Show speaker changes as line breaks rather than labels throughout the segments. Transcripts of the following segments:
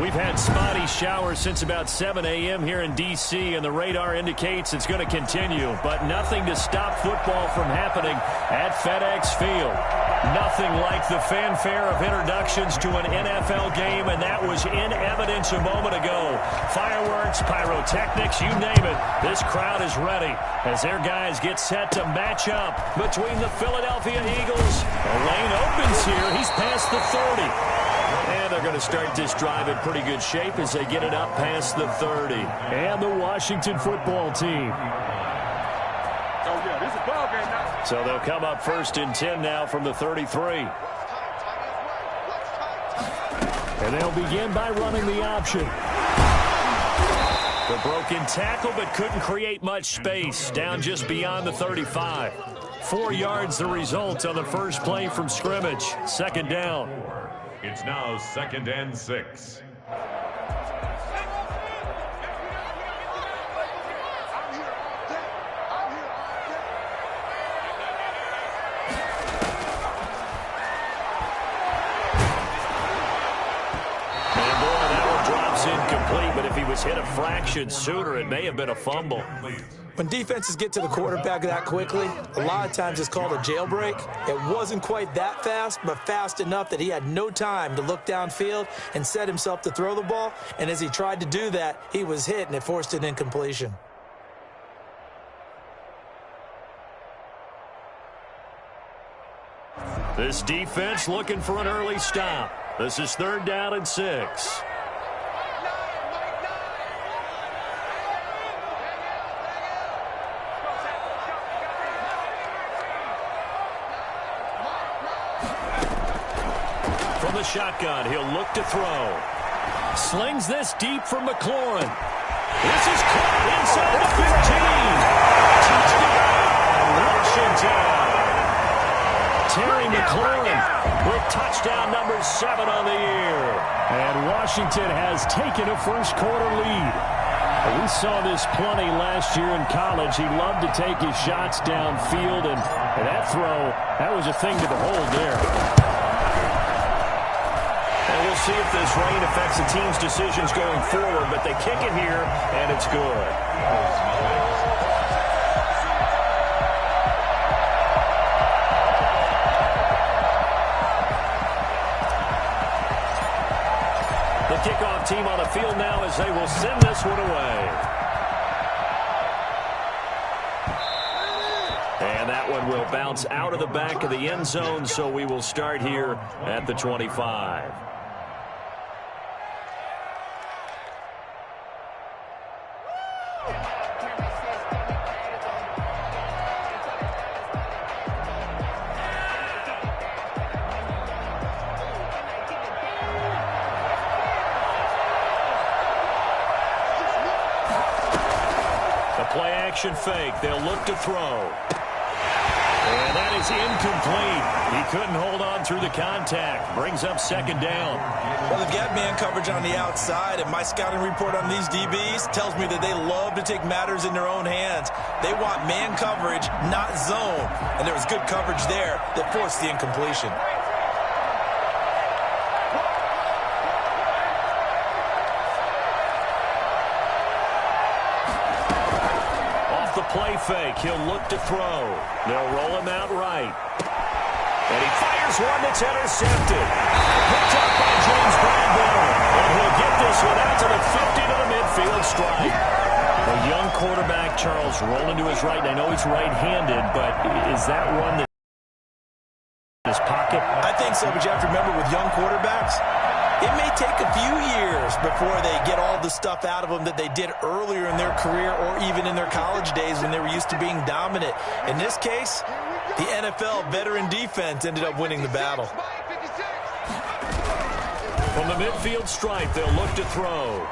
We've had spotty showers since about 7 a.m. here in D.C., and the radar indicates it's going to continue, but nothing to stop football from happening at FedEx Field. Nothing like the fanfare of introductions to an NFL game, and that was in evidence a moment ago. Fireworks, pyrotechnics, you name it. This crowd is ready as their guys get set to match up between the Philadelphia Eagles. The lane opens here. He's past the 30. And they're going to start this drive in pretty good shape as they get it up past the 30. And the Washington football team. So they'll come up 1st and 10 now from the 33. And they'll begin by running the option. The broken tackle, but couldn't create much space. Down just beyond the 35. 4 yards the result on the first play from scrimmage. 2nd down.
It's now 2nd and 6.
Incomplete, but if he was hit a fraction sooner, it may have been a fumble.
When defenses get to the quarterback that quickly, a lot of times it's called a jailbreak. It wasn't quite that fast, but fast enough that he had no time to look downfield and set himself to throw the ball. And as he tried to do that, he was hit, and it forced an incompletion.
This defense looking for an early stop. This is 3rd down and 6. From the shotgun, he'll look to throw. Slings this deep from McLaurin. This is caught inside the 15. Touchdown, Washington. Terry McLaurin with touchdown number 7 on the year. And Washington has taken a first-quarter lead. We saw this plenty last year in college. He loved to take his shots downfield, and that throw, that was a thing to behold there. And we'll see if this rain affects the team's decisions going forward, but they kick it here, and it's good. The kickoff team on the field now as they will send this one away. And that one will bounce out of the back of the end zone, so we will start here at the 25. Action fake. They'll look to throw. And that is incomplete. He couldn't hold on through the contact. Brings up 2nd down.
Well, they've got man coverage on the outside, and my scouting report on these DBs tells me that they love to take matters in their own hands. They want man coverage, not zone. And there was good coverage there that forced the incompletion.
Play fake. He'll look to throw. They'll roll him out right. And he fires one that's intercepted. Picked up by James Bradbury. And he'll get this one out to the 50 to the midfield stripe. A young quarterback, Charles, rolling to his right. I know he's right-handed, but is that one that his pocket?
I think so, but you have to remember with young quarterbacks, it may take a few years before they get all the stuff out of them that they did earlier in their career or even in their college days when they were used to being dominant. In this case, the NFL veteran defense ended up winning the battle.
From the midfield stripe, they'll look to throw.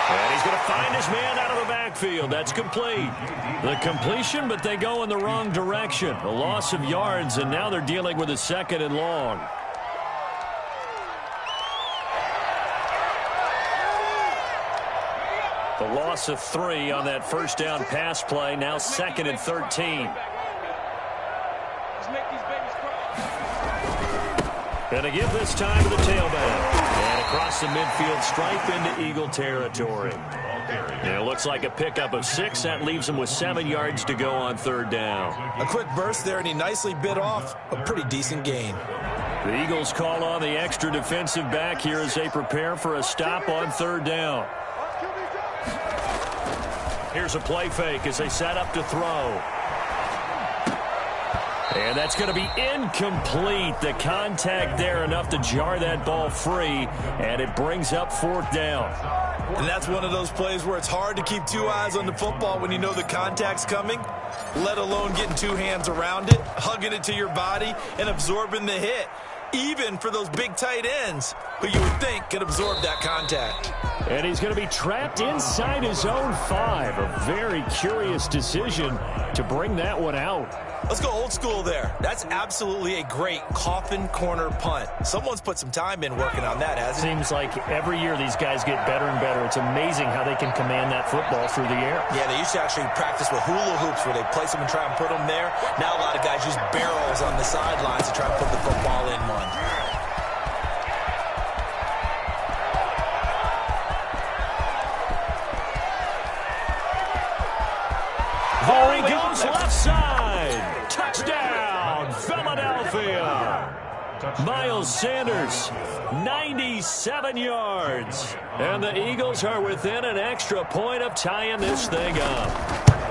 And he's going to find his man out of the backfield. That's complete. The completion, but they go in the wrong direction. A loss of yards, and now they're dealing with a 2nd and long. The loss of 3 on that 1st down pass play. Now 2nd and 13. And to give this time to the tailback. And Across the midfield stripe into Eagle territory. And it looks like a pickup of 6. That leaves him with 7 yards to go on third down.
A quick burst there, and he nicely bit off a pretty decent gain.
The Eagles call on the extra defensive back here as they prepare for a stop on third down. Here's a play fake as they set up to throw. And that's going to be incomplete. The contact there enough to jar that ball free, and it brings up fourth down.
And that's one of those plays where it's hard to keep 2 eyes on the football when you know the contact's coming, let alone getting 2 hands around it, hugging it to your body, and absorbing the hit, even for those big tight ends who you would think could absorb that contact.
And he's going to be trapped inside his own 5. A very curious decision to bring that one out.
Let's go old school there. That's absolutely a great coffin corner punt. Someone's put some time in working on that, hasn't it?
Seems like every year these guys get better and better. It's amazing how they can command that football through the air.
Yeah, they used to actually practice with hula hoops where they place them and try and put them there. Now a lot of guys use barrels on the sidelines to try and put the football in one.
There he goes, left side. Touchdown, Philadelphia. Miles Sanders, 97 yards. And the Eagles are within an extra point of tying this thing up.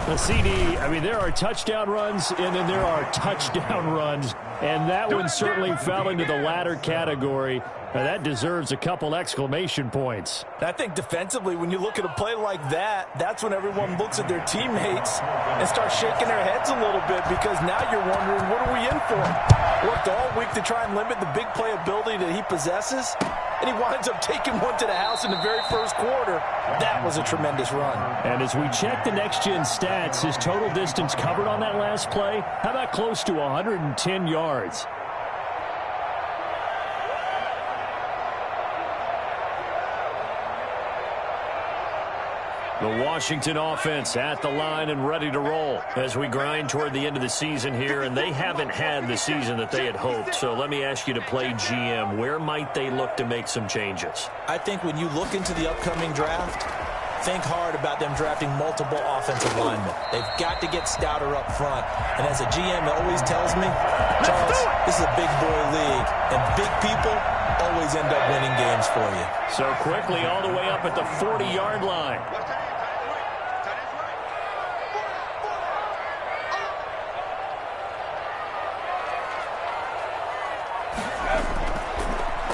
The CD, I mean, there are touchdown runs, and then there are touchdown runs. And that one certainly fell into the latter category. That deserves a couple exclamation points.
I think defensively, when you look at a play like that, that's when everyone looks at their teammates and starts shaking their heads a little bit, because now you're wondering, what are we in for? Worked all week to try and limit the big play ability that he possesses, and he winds up taking one to the house in the very first quarter. That was a tremendous run. And
as we check the next-gen stats, his total distance covered on that last play, how about close to 110 yards? The Washington offense at the line and ready to roll as we grind toward the end of the season here, and they haven't had the season that they had hoped. So let me ask you to play GM. Where might they look to make some changes?
I think when you look into the upcoming draft, think hard about them drafting multiple offensive linemen. They've got to get stouter up front. And as a GM always tells me, Charles, this is a big boy league, and big people always end up winning games for you.
So quickly all the way up at the 40-yard line.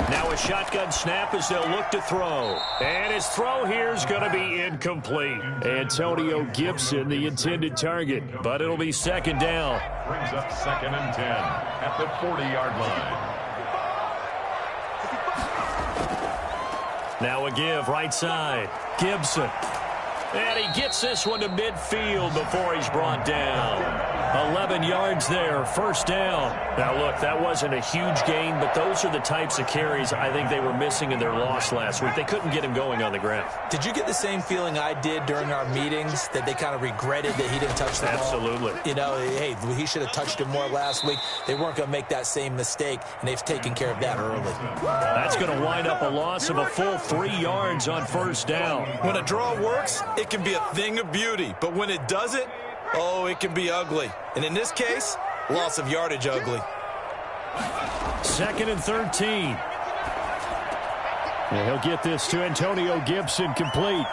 Now a shotgun snap as they'll look to throw. And his throw here is going to be incomplete. Antonio Gibson, the intended target, but it'll be second down.
Brings up 2nd and 10 at the 40-yard line.
Now a give right side. Gibson. And he gets this one to midfield before he's brought down. 11 yards there, first down. Now, look, that wasn't a huge gain, but those are the types of carries I think they were missing in their loss last week. They couldn't get him going on the ground.
Did you get the same feeling I did during our meetings, that they kind of regretted that he didn't touch the ball?
Absolutely.
You know, hey, he should have touched it more last week. They weren't going to make that same mistake, and they've taken care of that early.
That's going to wind up a loss of a full 3 yards on first down.
When a draw works, it can be a thing of beauty, but when it doesn't, oh, it can be ugly. And in this case, loss of yardage ugly.
2nd and 13. And he'll get this to Antonio Gibson complete.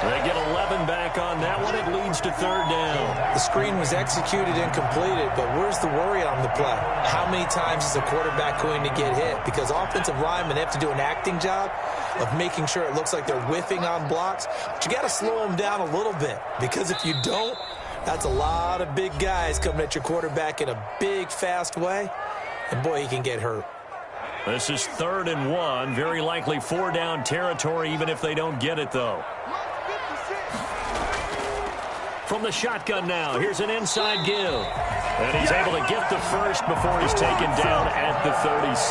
They get 11 back on that one. It leads to third down.
The screen was executed and completed, but where's the worry on the play? How many times is a quarterback going to get hit? Because offensive linemen have to do an acting job of making sure it looks like they're whiffing on blocks. But you got to slow them down a little bit, because if you don't, that's a lot of big guys coming at your quarterback in a big, fast way. And, boy, he can get hurt.
This is 3rd and 1. Very likely 4-down territory, even if they don't get it, though. From the shotgun now, here's an inside give. And he's able to get the first before he's taken down at the 36.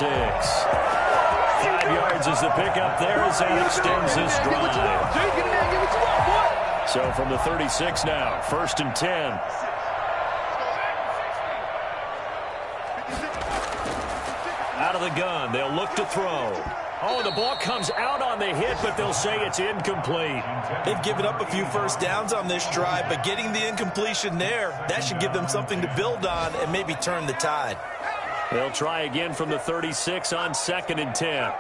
5 yards is the pickup there as that extends this drive. So from the 36 now, 1st and 10. Out of the gun, they'll look to throw. Oh, the ball comes out on the hit, but they'll say it's incomplete.
They've given up a few first downs on this drive, but getting the incompletion there, that should give them something to build on and maybe turn the tide.
They'll try again from the 36 on 2nd and 10.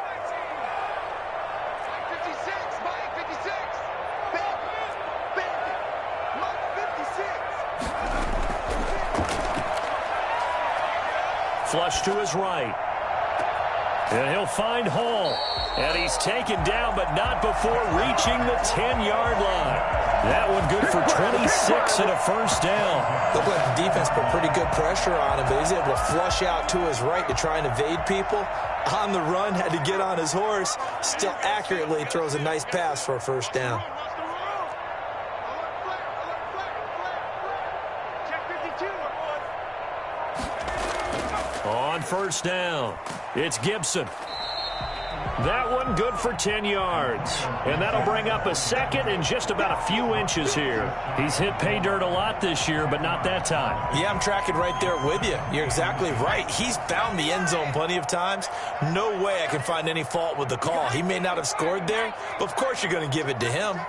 Flush to his right. And he'll find Hall. And he's taken down, but not before reaching the 10-yard line. That one good for 26 and a first down.
Looked like the defense put pretty good pressure on him, but he's able to flush out to his right to try and evade people. On the run, had to get on his horse. Still accurately throws a nice pass for a first down.
On first down, it's Gibson. That one good for 10 yards. And that'll bring up a second and just about a few inches here. He's hit pay dirt a lot this year, but not that time.
Yeah, I'm tracking right there with you. You're exactly right. He's found the end zone plenty of times. No way I can find any fault with the call. He may not have scored there, but of course you're going to give it to him.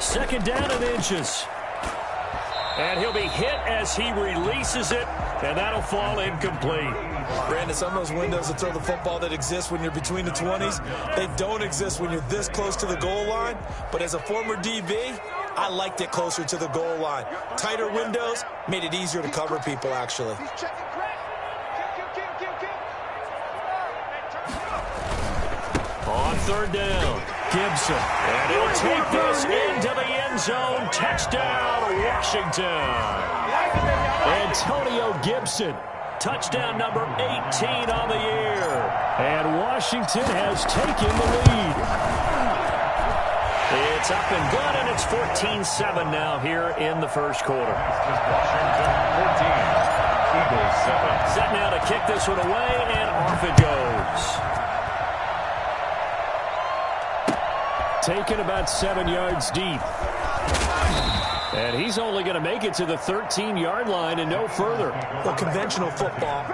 Second down and inches. And he'll be hit as he releases it, and that'll fall incomplete.
Brandon, some of those windows to throw the football that exist when you're between the 20s, they don't exist when you're this close to the goal line. But as a former DB, I liked it closer to the goal line. Tighter windows made it easier to cover people, actually.
On third down, Gibson. And he'll take this into the end zone. Touchdown, Washington. Antonio Gibson. Touchdown number 18 on the year. And Washington has taken the lead. It's up and good, and it's 14-7 now here in the first quarter.
Washington 14, Eagles 7.
Set now to kick this one away, and off it goes. Taken about 7 yards deep. And he's only going to make it to the 13-yard line and no further.
Well, conventional football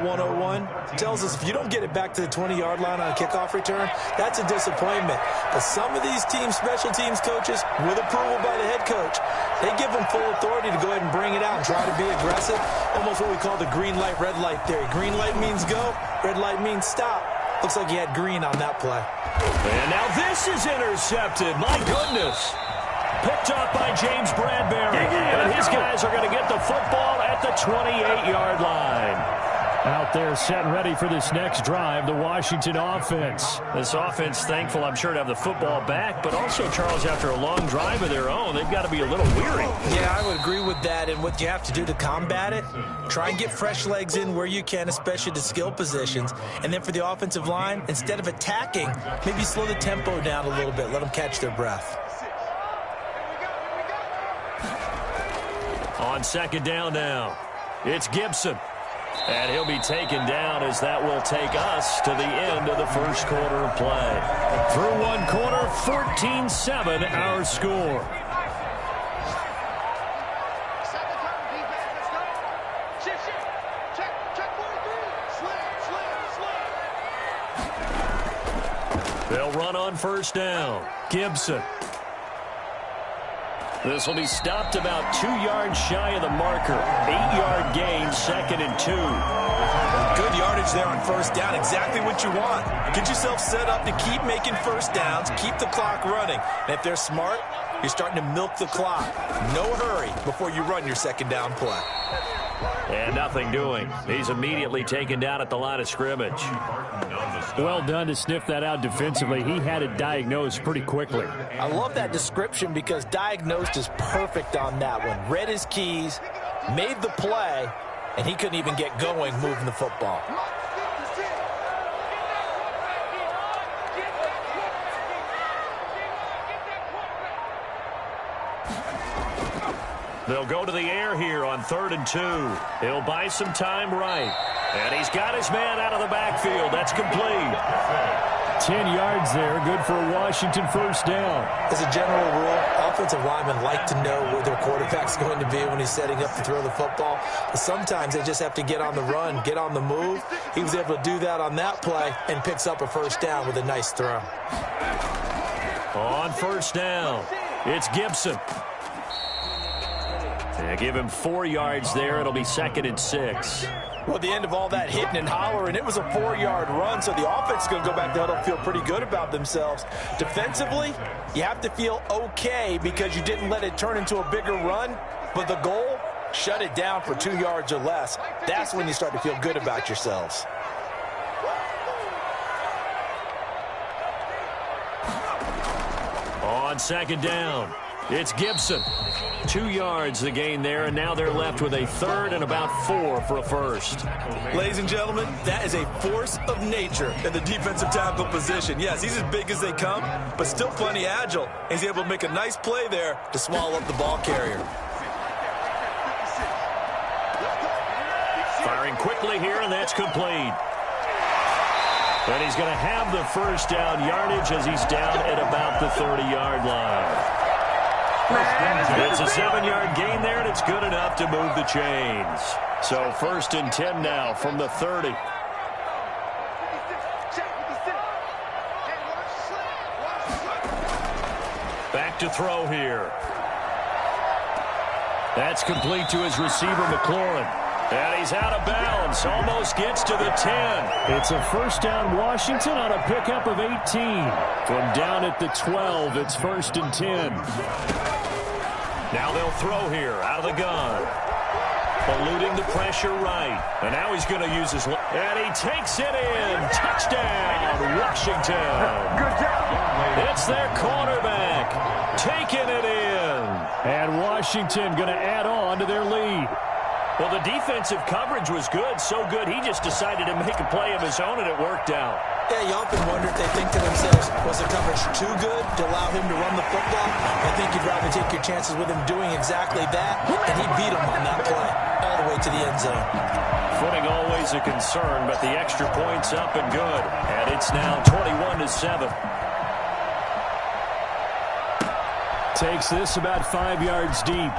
101, tells us if you don't get it back to the 20-yard line on a kickoff return, that's a disappointment. But some of these teams, special teams coaches, with approval by the head coach, they give them full authority to go ahead and bring it out and try to be aggressive. Almost what we call the green light, red light theory. Green light means go, red light means stop. Looks like he had green on that play.
And now this is intercepted. My goodness. Picked up by James Bradbury. And his guys are going to get the football at the 28-yard line. Out there set and ready for this next drive, the Washington offense. This offense, thankful, I'm sure, to have the football back, but also, Charles, after a long drive of their own, they've got to be a little weary.
Yeah, I would agree with that, and what you have to do to combat it, try and get fresh legs in where you can, especially the skill positions, and then for the offensive line, instead of attacking, maybe slow the tempo down a little bit, let them catch their breath.
On second down now, it's Gibson. And he'll be taken down as that will take us to the end of the first quarter of play. Through one quarter, 14-7 our score. They'll run on first down. Gibson. This will be stopped about 2 yards shy of the marker. 8-yard gain, 2nd and 2.
Good yardage there on first down. Exactly what you want. Get yourself set up to keep making first downs, keep the clock running. And if they're smart, you're starting to milk the clock. No hurry before you run your second down play.
And nothing doing. He's immediately taken down at the line of scrimmage. Well done to sniff that out defensively. He had it diagnosed pretty quickly.
I love that description because diagnosed is perfect on that one. Read his keys, made the play, and he couldn't even get going moving the football.
They'll go to the air here on 3rd and 2. He'll buy some time right. And he's got his man out of the backfield. That's complete.
10 yards there, good for a Washington first down.
As a general rule, offensive linemen like to know where their quarterback's going to be when he's setting up to throw the football. But sometimes they just have to get on the run, get on the move. He was able to do that on that play and picks up a first down with a nice throw.
On first down, it's Gibson. They give him 4 yards there. It'll be 2nd and 6.
Well, at the end of all that hitting and hollering, it was a 4-yard run, so the offense is going to go back to huddle and feel pretty good about themselves. Defensively, you have to feel okay because you didn't let it turn into a bigger run, but the goal, shut it down for 2 yards or less. That's when you start to feel good about yourselves.
On 2nd down, it's Gibson. 2 yards the gain there, and now they're left with a 3rd and about 4 for a first.
Ladies and gentlemen, that is a force of nature in the defensive tackle position. Yes, he's as big as they come, but still plenty agile. He's able to make a nice play there to swallow up the ball carrier.
Firing quickly here, and that's complete. And he's going to have the first down yardage as he's down at about the 30-yard line. It's a 7-yard gain there, and it's good enough to move the chains. So 1st and 10 now from the 30. Back to throw here. That's complete to his receiver, McLaurin. And he's out of bounds, almost gets to the 10.
It's a first down Washington on a pickup of 18. From down at the 12, it's 1st and 10.
Now they'll throw here, out of the gun. Eluding the pressure right. And now he's going to use his... And he takes it in. Touchdown, Washington.
Good job.
It's their quarterback. Taking it in.
And Washington going to add on to their lead.
Well, the defensive coverage was good, so good he just decided to make a play of his own, and it worked out.
Yeah, you often wonder if they think to themselves, was the coverage too good to allow him to run the football? I think you'd rather take your chances with him doing exactly that, and he beat him on that play all the way to the end zone.
Footing always a concern, but the extra point's up and good. And it's now 21-7.
Takes this about 5 yards deep.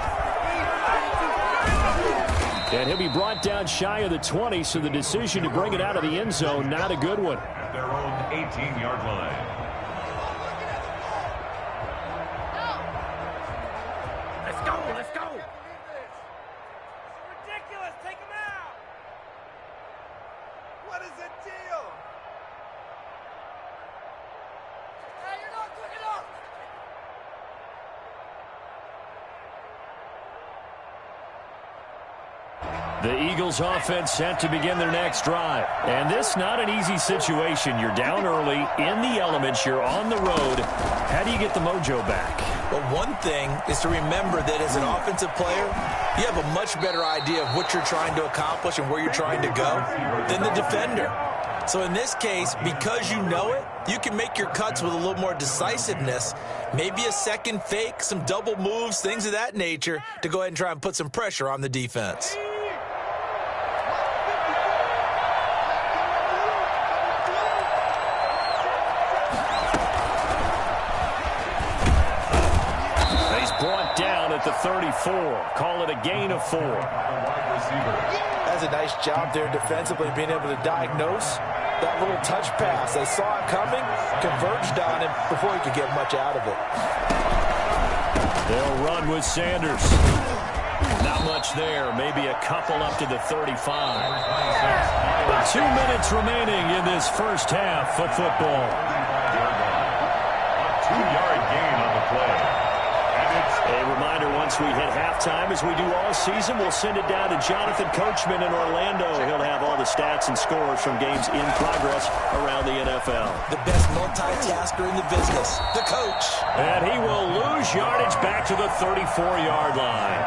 And he'll be brought down shy of the 20, so the decision to bring it out of the end zone, not a good one.
At their own 18-yard line.
Let's go, let's go. Ridiculous, take him out. What is the deal? Hey, you're not quick enough.
The Eagles offense set to begin their next drive. And this not an easy situation. You're down early, in the elements, you're on the road. How do you get the mojo back?
Well, one thing is to remember that as an offensive player, you have a much better idea of what you're trying to accomplish and where you're trying to go than the defender. So in this case, because you know it, you can make your cuts with a little more decisiveness, maybe a second fake, some double moves, things of that nature, to go ahead and try and put some pressure on the defense.
Brought down at the 34. Call it a gain of 4.
That's a nice job there defensively, being able to diagnose that little touch pass. They saw it coming, converged on him before he could get much out of it.
They'll run with Sanders. Not much there. Maybe a couple up to the 35. 2 minutes remaining in this first half of football.
2-yard gain on the play.
A reminder, once we hit halftime, as we do all season, we'll send it down to Jonathan Coachman in Orlando. He'll have all the stats and scores from games in progress around the NFL.
The best multitasker in the business, the coach.
And he will lose yardage back to the 34-yard line.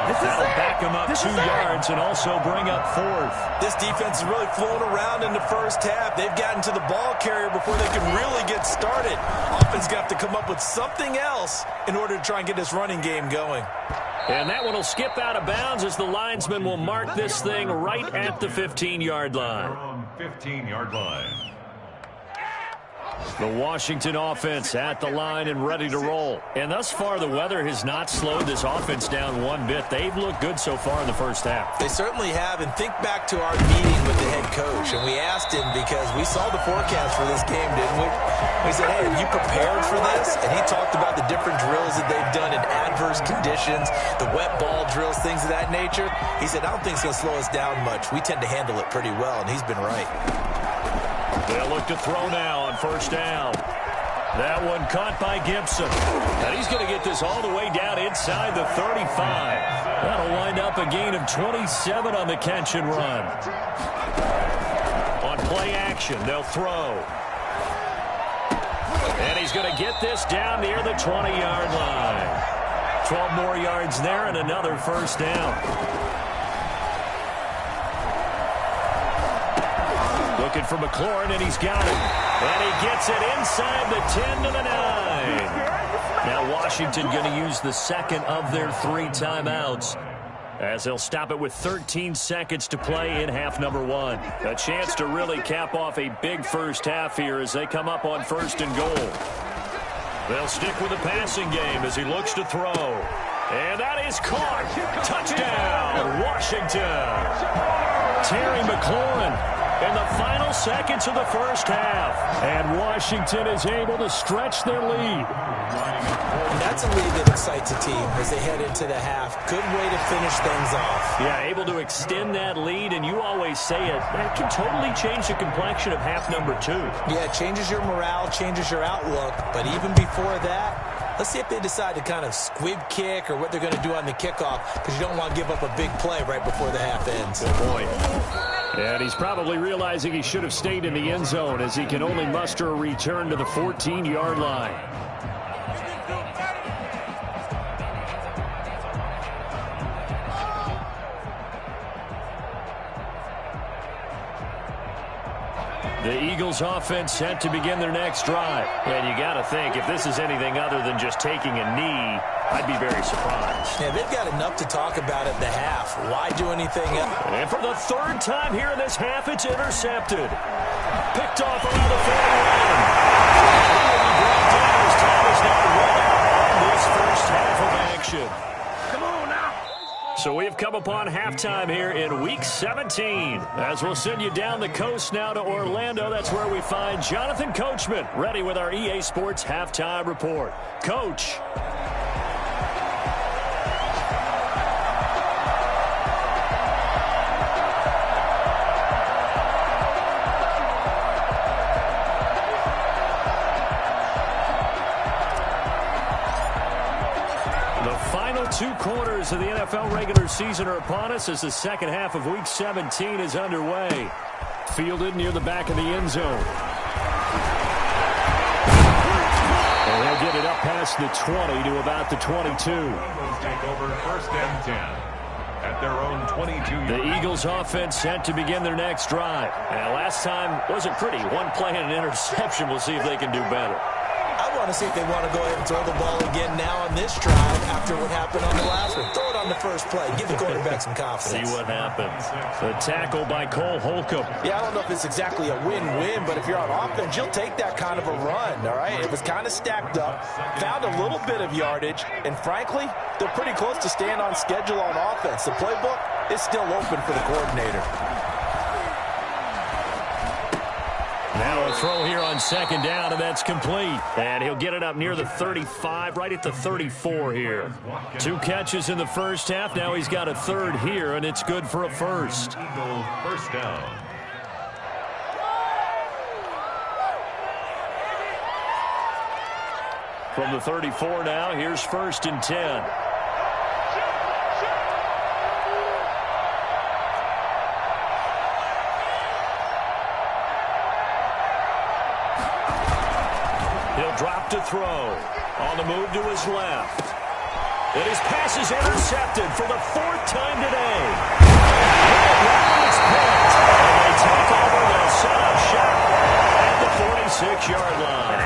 That'll back him up 2 yards and also bring up 4th.
This defense is really flown around in the first half. They've gotten to the ball carrier before they can really get started. Offense got to come up with something else in order to try and get this running game going.
And that one will skip out of bounds as the linesman will mark this thing right at the 15-yard line.
15-yard line.
The Washington offense at the line and ready to roll. And thus far, the weather has not slowed this offense down one bit. They've looked good so far in the first half.
They certainly have. And think back to our meeting with the head coach. And we asked him because we saw the forecast for this game, didn't we? We said, hey, have you prepared for this? And he talked about the different drills that they've done in adverse conditions, the wet ball drills, things of that nature. He said, I don't think it's going to slow us down much. We tend to handle it pretty well, and he's been right.
They'll look to throw now on first down. That one caught by Gibson. And he's going to get this all the way down inside the 35. That'll wind up a gain of 27 on the catch and run. On play action, they'll throw. And he's going to get this down near the 20-yard line. 12 more yards there and another first down. Looking for McLaurin, and he's got it. And he gets it inside the 10 to the 9. Now Washington going to use the second of their 3 timeouts, as they'll stop it with 13 seconds to play in half number 1. A chance to really cap off a big first half here as they come up on first and goal. They'll stick with the passing game as he looks to throw. And that is caught. Touchdown, Washington. Terry McLaurin in the final seconds of the first half. And Washington is able to stretch their lead.
And that's a lead that excites a team as they head into the half. Good way to finish things off.
Yeah, able to extend that lead, and you always say it, that can totally change the complexion of half number 2.
Yeah, it changes your morale, changes your outlook. But even before that, let's see if they decide to kind of squib kick or what they're going to do on the kickoff, because you don't want to give up a big play right before the half ends.
Good point. And he's probably realizing he should have stayed in the end zone as he can only muster a return to the 14-yard line. The Eagles offense set to begin their next drive. And you got to think, if this is anything other than just taking a knee, I'd be very surprised.
Yeah, they've got enough to talk about at the half. Why do anything else?
And for the 3rd time here in this half, it's intercepted. Picked off around the 41. As time is now run out on this first half of action.
Come on now.
So we've come upon halftime here in Week 17. As we'll send you down the coast now to Orlando, that's where we find Jonathan Coachman, ready with our EA Sports Halftime Report. Coach. Final 2 quarters of the NFL regular season are upon us as the second half of Week 17 is underway. Fielded near the back of the end zone. And they'll get it up past the 20 to about the 22.
Take over first and 10 at their own 22.
The Eagles offense set to begin their next drive. And last time wasn't pretty. One play and an interception. We'll see if they can do better.
I want to see if they want to go ahead and throw the ball again now on this drive after what happened on the last one. Throw it on the first play. Give the quarterback some confidence.
See what happens. The tackle by Cole Holcomb.
Yeah, I don't know if it's exactly a win-win, but if you're on offense, you'll take that kind of a run, all right? It was kind of stacked up, found a little bit of yardage, and frankly, they're pretty close to staying on schedule on offense. The playbook is still open for the coordinator.
Now a throw here on second down, and that's complete. And he'll get it up near the 35, right at the 34 here. 2 catches in the first half. Now he's got a 3rd here, and it's good for a first.
Eagle first down.
From the 34 now, here's 1st and 10. Drop to throw. On the move to his left. And his pass is intercepted for the 4th time today. It's picked. And they take over. They'll set up shop at the 46-yard line.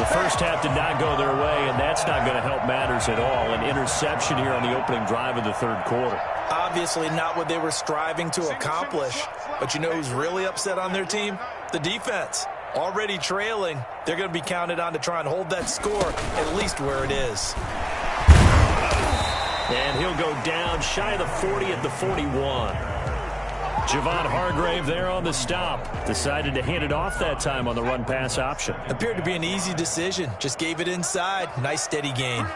The first half did not go their way, and that that's not going to help matters at all. An interception here on the opening drive of the third quarter.
Obviously not what they were striving to accomplish. But you know who's really upset on their team? The defense. Already trailing, they're going to be counted on to try and hold that score at least where it is.
And he'll go down shy of the 40 at the 41. Javon Hargrave there on the stop. Decided to hand it off that time on the run-pass option.
Appeared to be an easy decision. Just gave it inside. Nice steady gain.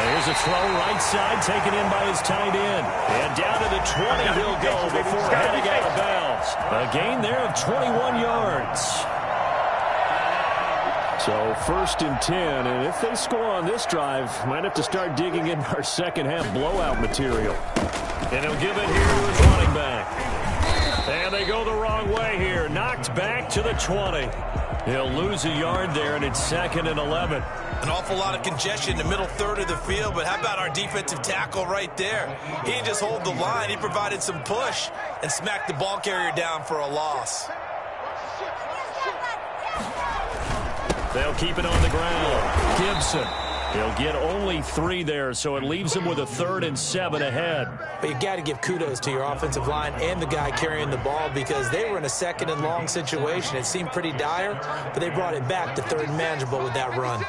Here's a throw right side, taken in by his tight end. And down to the 20 he'll go before heading out of bounds. A gain there of 21 yards.
So 1st and 10, and if they score on this drive, might have to start digging in our second half blowout material.
And he'll give it here to his running back. And they go the wrong way here. Knocked back to the 20. He'll lose a yard there, and it's 2nd and 11.
An awful lot of congestion in the middle third of the field, but how about our defensive tackle right there? He didn't just hold the line. He provided some push and smacked the ball carrier down for a loss.
They'll keep it on the ground. Gibson. He'll get only 3 there, so it leaves him with a 3rd and 7 ahead.
But you got to give kudos to your offensive line and the guy carrying the ball because they were in a 2nd and long situation. It seemed pretty dire, but they brought it back to 3rd and manageable with that run.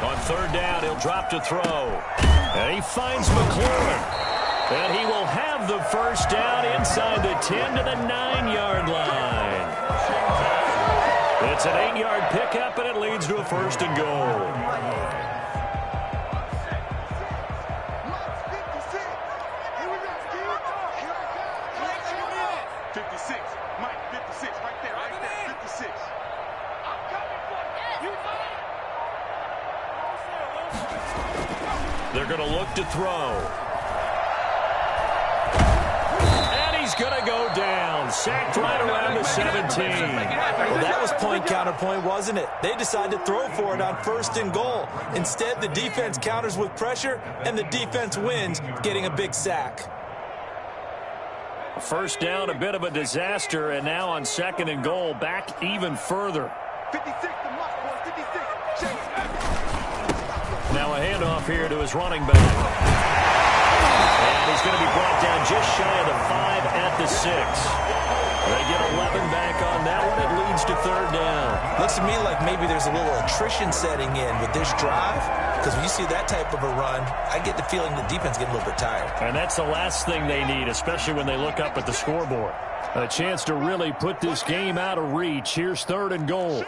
On 3rd down, he'll drop to throw. And he finds McLaurin. And he will have the 1st down inside the 10 to the 9-yard line. It's an 8-yard pickup, and it leads to a 1st and goal. They're going to look to throw. And he's going to go down. Sacked right around the 17.
Well, that was point counterpoint, wasn't it? They decided to throw for it on 1st and goal. Instead, the defense counters with pressure, and the defense wins, getting a big sack.
1st down, a bit of a disaster, and now on 2nd and goal, back even further.
56 to Musk, boy, 56.
Now a handoff here to his running back. And he's going to be brought down just shy of the 5 at the 6. They get 11 back on that one. It leads to 3rd down.
Looks to me like maybe there's a little attrition setting in with this drive because when you see that type of a run, I get the feeling the defense getting a little bit tired.
And that's the last thing they need, especially when they look up at the scoreboard. A chance to really put this game out of reach. Here's 3rd and goal.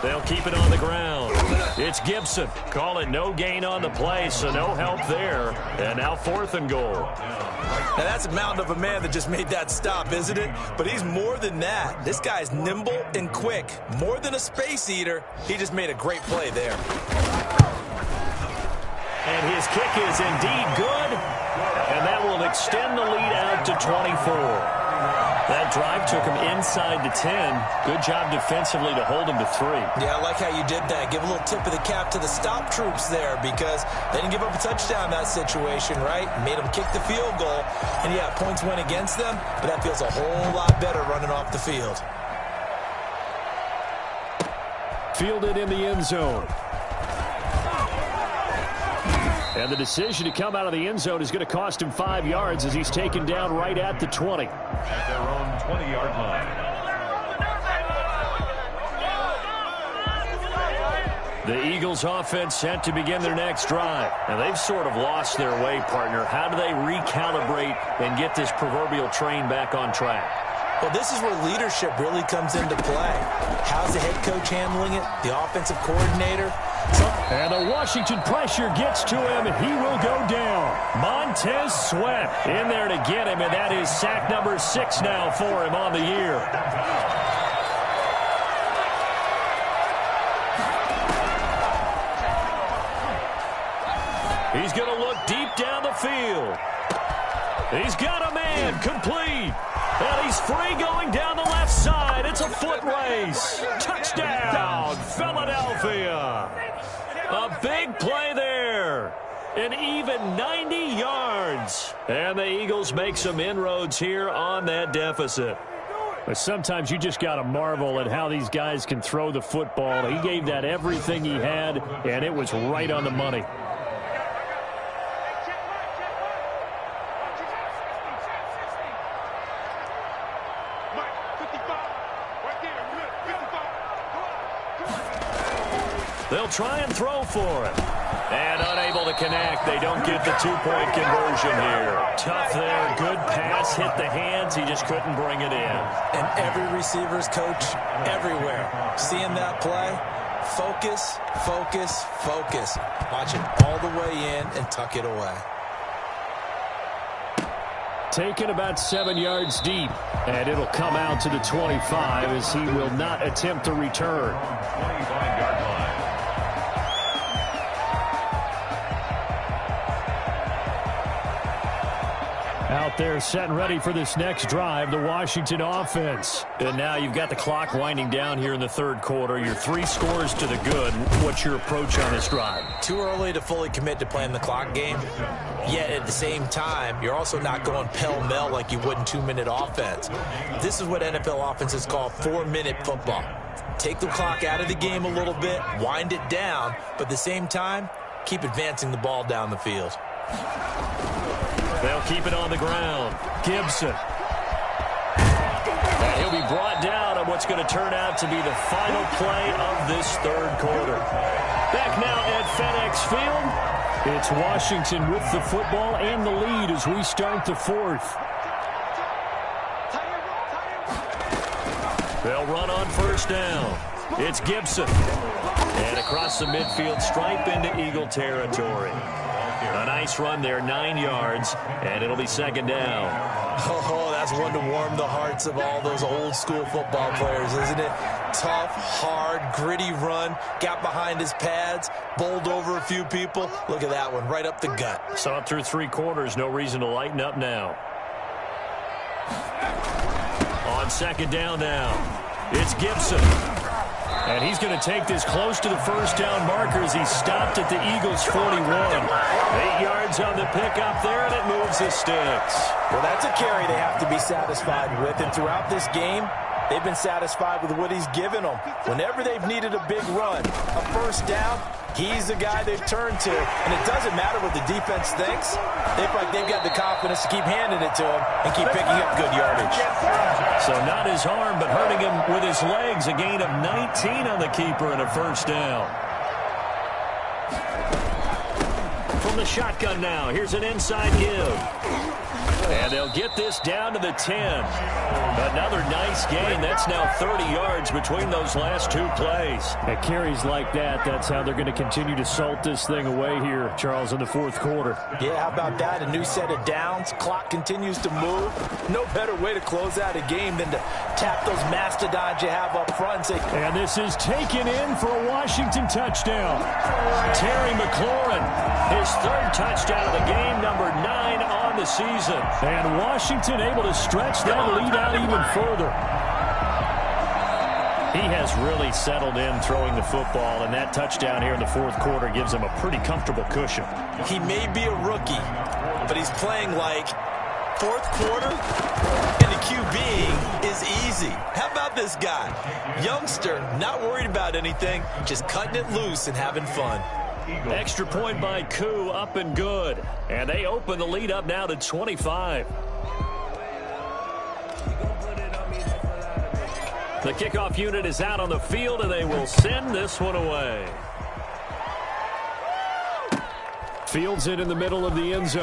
They'll keep it on the ground. It's Gibson. Call it no gain on the play, so no help there. And now 4th and goal.
Now that's a mountain of a man that just made that stop, isn't it? But he's more than that. This guy's nimble and quick. More than a space eater. He just made a great play there.
And his kick is indeed good. And that will extend the lead out to 24. That drive took him inside the 10. Good job defensively to hold him to 3.
Yeah, I like how you did that. Give a little tip of the cap to the stop troops there because they didn't give up a touchdown in that situation, right? Made them kick the field goal. And, yeah, points went against them, but that feels a whole lot better running off the field.
Fielded in the end zone. And the decision to come out of the end zone is going to cost him 5 yards as he's taken down right at the 20.
At their own 20-yard line.
The Eagles offense set to begin their next drive. And they've sort of lost their way, partner. How do they recalibrate and get this proverbial train back on track?
Well, this is where leadership really comes into play. How's the head coach handling it? The offensive coordinator?
And the Washington pressure gets to him, and he will go down.
Montez Sweat in there to get him, and that is sack number 6 now for him on the year. He's going to look deep down the field. He's got a man, complete. And he's free going down the left side. It's a foot race. Touchdown, Philadelphia. A big play there. An even 90 yards. And the Eagles make some inroads here on that deficit.
But sometimes you just got to marvel at how these guys can throw the football. He gave that everything he had, and it was right on the money.
They'll try and throw for it. And unable to connect. They don't get the two-point conversion here. Tough there. Good pass. Hit the hands. He just couldn't bring it in.
And every receiver's coach everywhere. Seeing that play, focus, focus, focus. Watch it all the way in and tuck it away.
Taken about 7 yards deep. And it'll come out to the 25 as he will not attempt to return.
25-yard line.
Out there set and ready for this next drive, the Washington offense.
And now you've got the clock winding down here in the third quarter. Your 3 scores to the good. What's your approach on this drive?
Too early to fully commit to playing the clock game. Yet at the same time, you're also not going pell-mell like you would in 2-minute offense. This is what NFL offenses call 4-minute football. Take the clock out of the game a little bit, wind it down, but at the same time, keep advancing the ball down the field.
They'll keep it on the ground. Gibson. And he'll be brought down on what's going to turn out to be the final play of this third quarter. Back now at FedEx Field.
It's Washington with the football and the lead as we start the fourth.
They'll run on first down. It's Gibson. And across the midfield stripe into Eagle territory. A nice run there, 9 yards, and it'll be second down.
Oh, that's one to warm the hearts of all those old school football players, isn't it? Tough, hard, gritty run, got behind his pads, bowled over a few people. Look at that one, right up the gut.
Saw it through 3 quarters, no reason to lighten up now. On second down now, it's Gibson. And he's going to take this close to the first down marker as he stopped at the Eagles' 41. 8 yards on the pickup there, and it moves the sticks.
Well, that's a carry they have to be satisfied with. And throughout this game, they've been satisfied with what he's given them. Whenever they've needed a big run, a first down, he's the guy they've turned to. And it doesn't matter what the defense thinks. They feel like they've got the confidence to keep handing it to him and keep picking up good yardage.
So not his arm, but hurting him with his legs. A gain of 19 on the keeper and a first down. From the shotgun now, here's an inside give. And they'll get this down to the 10. Another nice gain. That's now 30 yards between those last 2 plays.
At carries like that, that's how they're going to continue to salt this thing away here, Charles, in the fourth quarter.
Yeah, how about that? A new set of downs. Clock continues to move. No better way to close out a game than to tap those mastodons you have up front and say,
and this is taken in for a Washington touchdown.
Terry McLaurin, his 3rd touchdown of the game, number 9 on the season.
And Washington able to stretch that lead out even further.
He has really settled in throwing the football, and that touchdown here in the fourth quarter gives him a pretty comfortable cushion.
He may be a rookie, but he's playing like fourth quarter, and the QB is easy. How about this guy? Youngster, not worried about anything, just cutting it loose and having fun.
Extra point by Koo, up and good. And they open the lead up now to 25. The kickoff unit is out on the field, and they will send this one away.
Fields it in the middle of the end zone.